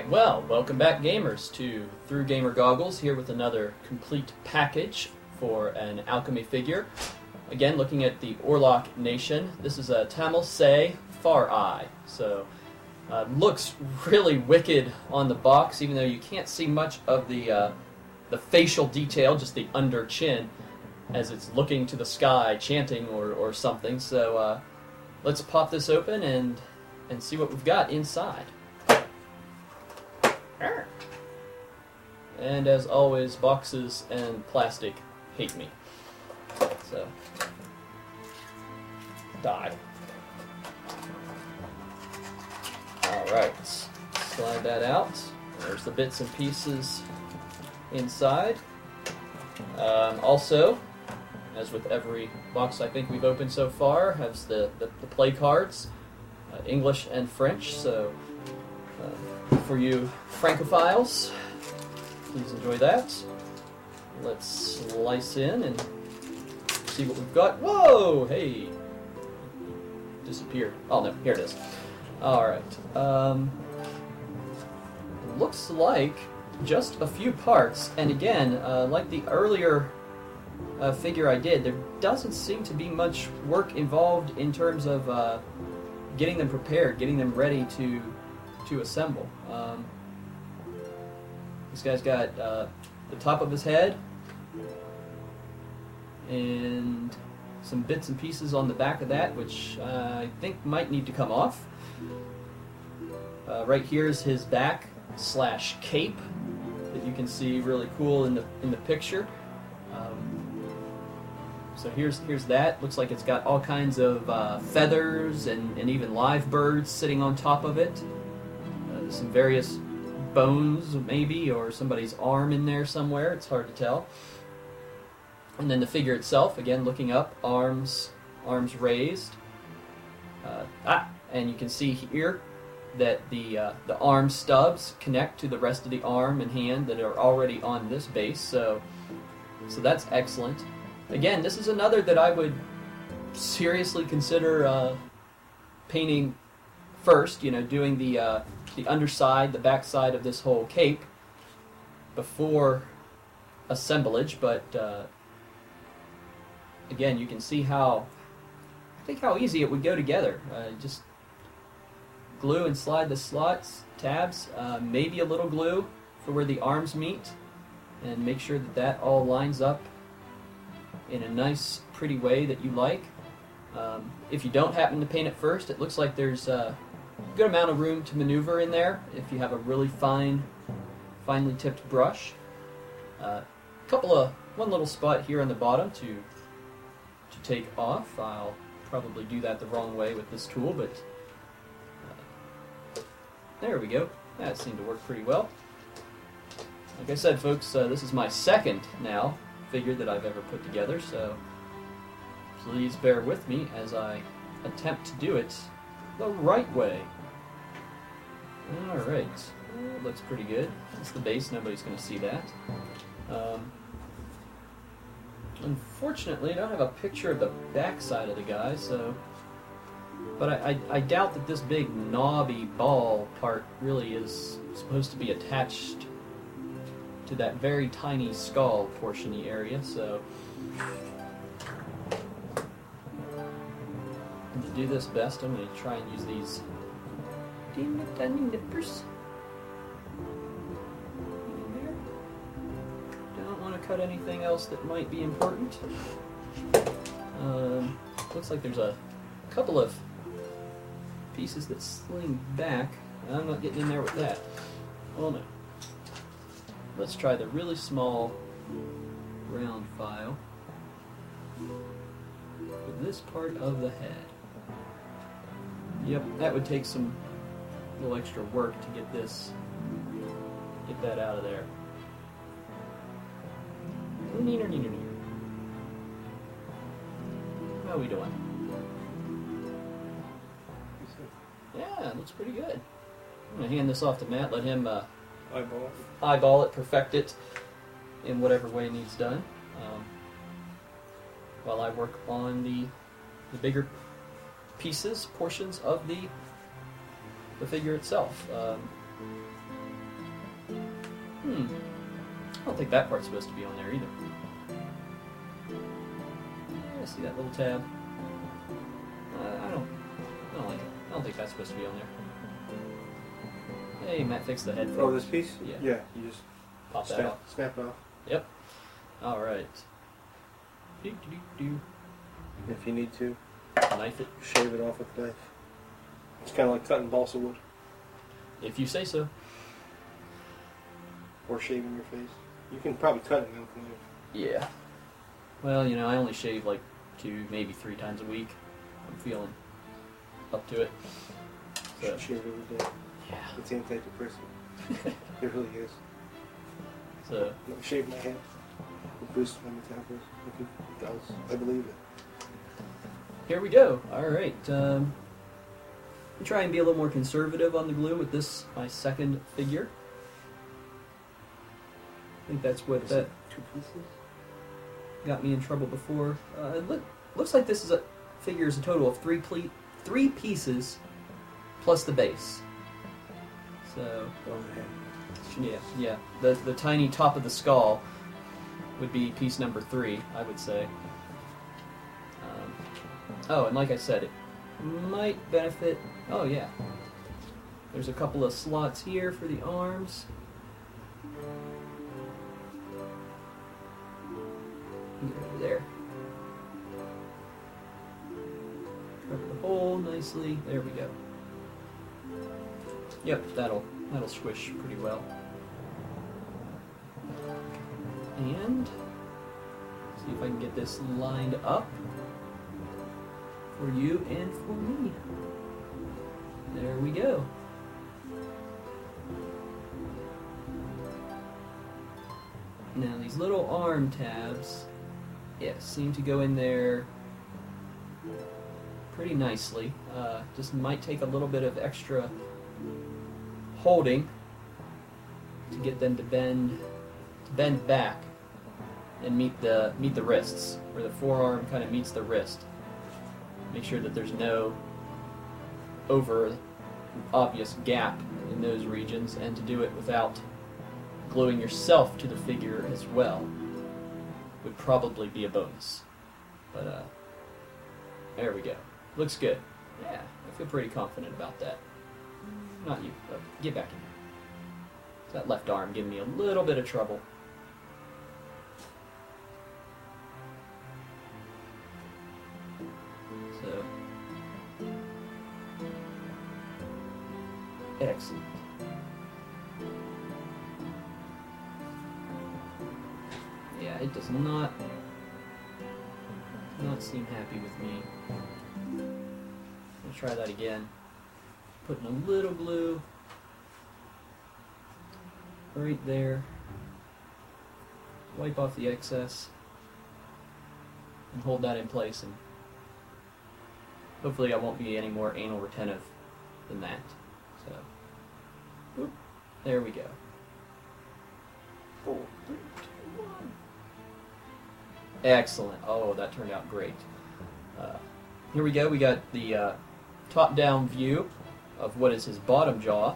Alright, well, welcome back gamers to Through Gamer Goggles, here with another complete package for an Alkemy figure. Again, looking at the Aurlok Nation. This is a Tamil Say Far Eye. So, looks really wicked on the box, even though you can't see much of the facial detail, just the under chin, as it's looking to the sky, chanting or something. So, let's pop this open and see what we've got inside. And as always, boxes and plastic hate me. So, die. Alright, slide that out. There's the bits and pieces inside. Also, as with every box I think we've opened so far, has the play cards, English and French, so for you Francophiles, please enjoy that. Let's slice in and see what we've got. Whoa! Hey! Disappeared. Oh no, here it is. Alright. Looks like just a few parts, and again, like the earlier figure I did, there doesn't seem to be much work involved in terms of getting them prepared, getting them ready to assemble. This guy's got the top of his head and some bits and pieces on the back of that, which I think might need to come off. Right here is his back / cape that you can see really cool in the picture. So here's that. Looks like it's got all kinds of feathers and even live birds sitting on top of it. Some various bones, maybe, or somebody's arm in there somewhere. It's hard to tell. And then the figure itself, again, looking up, arms raised. And you can see here that the arm stubs connect to the rest of the arm and hand that are already on this base. So that's excellent. Again, this is another that I would seriously consider painting first. You know, doing the underside, the backside of this whole cape before assemblage. But again, you can see how easy it would go together. Just glue and slide the slots, tabs, maybe a little glue for where the arms meet, and make sure that all lines up in a nice, pretty way that you like. If you don't happen to paint it first, it looks like there's a good amount of room to maneuver in there if you have a really finely tipped brush. One little spot here on the bottom to take off. I'll probably do that the wrong way with this tool, but there we go. That seemed to work pretty well. Like I said, folks, this is my second now figure that I've ever put together, so please bear with me as I attempt to do it the right way. Alright, looks pretty good. That's the base, nobody's going to see that. Unfortunately, I don't have a picture of the back side of the guy, but I doubt that this big knobby ball part really is supposed to be attached to that very tiny skull portion-y area, so to do this best, I'm going to try and use these tiny nippers in there. Don't want to cut anything else that might be important. Looks like there's a couple of pieces that sling back. I'm not getting in there with that. Oh no. Let's try the really small round file for this part of the head. Yep, that would take some little extra work to get that out of there. Neener. How are we doing? Yeah, it looks pretty good. I'm going to hand this off to Matt, let him eyeball it, perfect it in whatever way needs done, while I work on the bigger pieces, portions of the figure itself. don't think that part's supposed to be on there either. Yeah, see that little tab? I don't like it. I don't think that's supposed to be on there. Hey, Matt fixed the headphones. Oh, this piece? Yeah. Yeah, you just Pop that off. snap it off. Yep. All right. Do. If you need to, Knife it. shave it off with a knife. It's kind of like cutting balsa wood. If you say so. Or shaving your face. You can probably cut it now with a knife. Yeah. Well, you know, I only shave like 2, maybe 3 times a week. I'm feeling up to it. You So, should shave it every day. yeah. It's antidepressant. It really is. So, Let me shave my head. It boosts my metabolism. It does. I believe it. here we go. All right. I'm try and be a little more conservative on the glue with this, my second figure. I think that's what that 2 pieces? got me in trouble before. Looks like this is a figure is a total of 3 pieces plus the base. So yeah. The tiny top of the skull would be piece number 3, I would say. Oh, and like I said, it might benefit. Oh yeah, there's a couple of slots here for the arms. Over there. Cover the hole nicely. There we go. Yep, that'll squish pretty well. And see if I can get this lined up for you and for me. There we go. Now these little arm tabs, yeah, seem to go in there pretty nicely. Just might take a little bit of extra holding to get them to bend back and meet the wrists, where the forearm kind of meets the wrist. Make sure that there's no over obvious gap in those regions, and to do it without gluing yourself to the figure as well would probably be a bonus. But there we go. Looks good. Yeah, I feel pretty confident about that. Not you, but get back in here. That left arm giving me a little bit of trouble. So, excellent. Yeah, it does not seem happy with me. I'll try that again. Putting a little glue right there. Wipe off the excess and hold that in place, and hopefully I won't be any more anal retentive than that. So, whoop, there we go. 4, 3, 2, 1. Excellent. Oh, that turned out great. Here we go. We got the top-down view of what is his bottom jaw.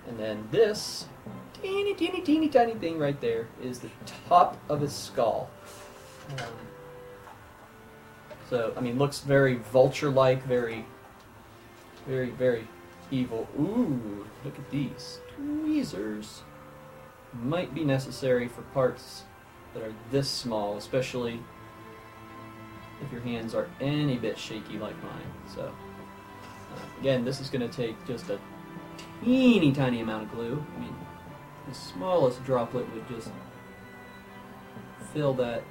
And then this teeny tiny thing right there is the top of his skull. So, I mean, looks very vulture-like, very evil. Ooh, look at these. Tweezers. Might be necessary for parts that are this small, especially if your hands are any bit shaky like mine. So, again, this is going to take just a teeny tiny amount of glue. I mean, the smallest droplet would just fill that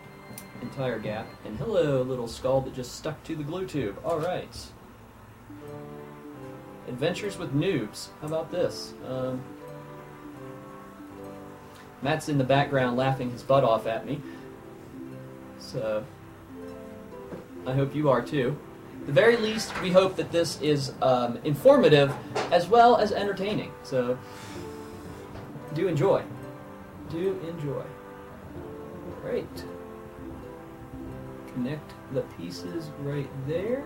entire gap. And hello, little skull that just stuck to the glue tube. All right. Adventures with Noobs. How about this? Matt's in the background laughing his butt off at me. So, I hope you are too. At the very least, we hope that this is informative as well as entertaining. So, do enjoy. Do enjoy. Great. Connect the pieces right there.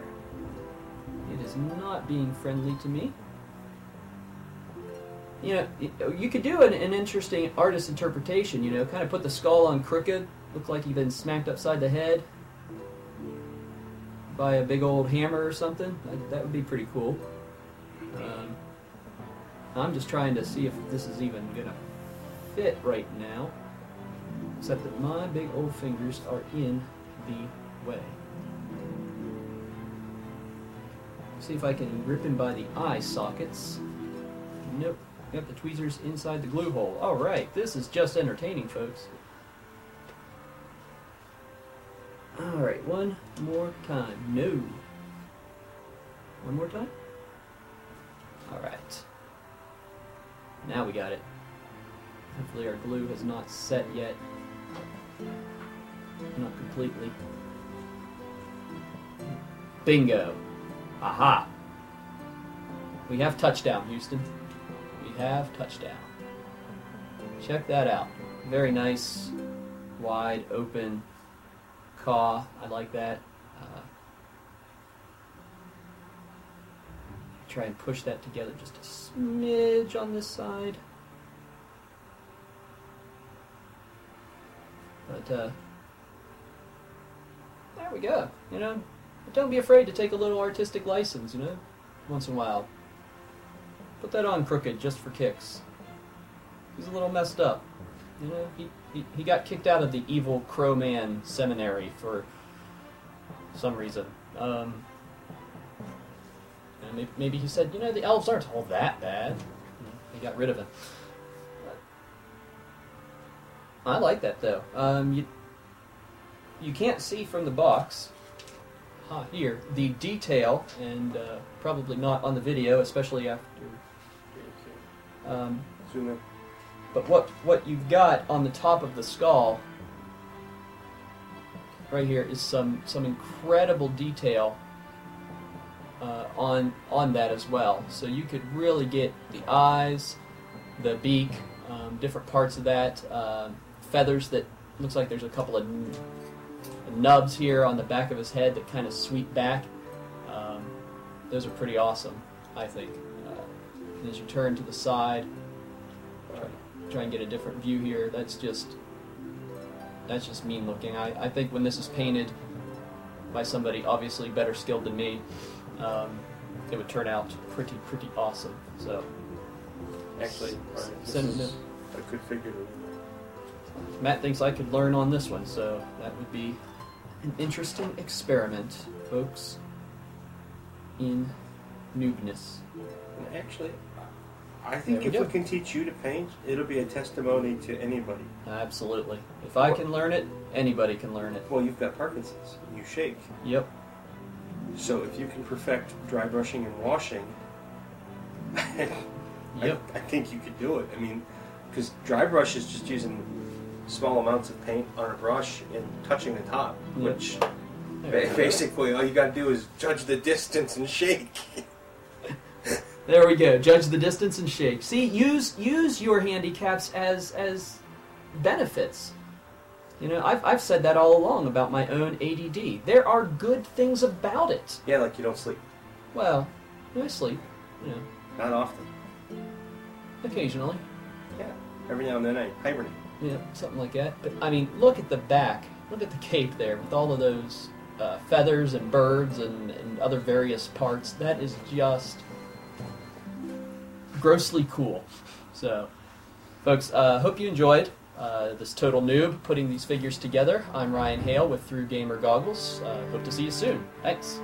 It is not being friendly to me. you know, you could do an interesting artist interpretation. You know, kind of put the skull on crooked, look like you've been smacked upside the head by a big old hammer or something. That would be pretty cool. I'm just trying to see if this is even gonna fit right now, except that my big old fingers are in the way. See if I can rip him by the eye sockets. Nope. Got the tweezers inside the glue hole. Alright, this is just entertaining, folks. Alright, one more time. No. One more time? Alright. Now we got it. Hopefully our glue has not set yet. Not completely. Bingo. Aha! We have touchdown, Houston. We have touchdown. Check that out. Very nice, wide open caw. I like that. Try and push that together just a smidge on this side. But there we go. You know, but don't be afraid to take a little artistic license. You know, once in a while. Put that on crooked just for kicks. He's a little messed up. You know, he got kicked out of the evil Crow Man seminary for some reason. And maybe he said, you know, the elves aren't all that bad. They got rid of him. I like that though. You can't see from the box here the detail, and probably not on the video, especially after. Zoom in. But what you've got on the top of the skull, right here, is some incredible detail on that as well. So you could really get the eyes, the beak, different parts of that, feathers that looks like there's a couple of nubs here on the back of his head that kind of sweep back. Those are pretty awesome, I think. And as you turn to the side, try and get a different view here. That's just mean looking. I think when this is painted by somebody obviously better skilled than me, it would turn out pretty awesome. So Actually, send this is a good figure. Matt thinks I could learn on this one, so that would be an interesting experiment, folks, in noobness. Actually, I think if we can teach you to paint, it'll be a testimony to anybody. Absolutely. If I can learn it, anybody can learn it. Well, you've got Parkinson's. You shake. Yep. So if you can perfect dry brushing and washing, Yep. I think you could do it. I mean, because dry brush is just using small amounts of paint on a brush and touching the top, Yep. which There basically all you got to do is judge the distance and shake. There we go. Judge the distance and shake. See, use your handicaps as benefits. You know, I've said that all along about my own ADD. There are good things about it. Yeah, like you don't sleep. Well, I sleep. You know, Not often. occasionally. Yeah. Every now and then I hibernate. Yeah, something like that. But I mean, look at the back. Look at the cape there with all of those feathers and birds and other various parts. That is just grossly cool. So, folks, hope you enjoyed this total noob putting these figures together. I'm Ryan Hale with Through Gamer Goggles. Hope to see you soon. Thanks.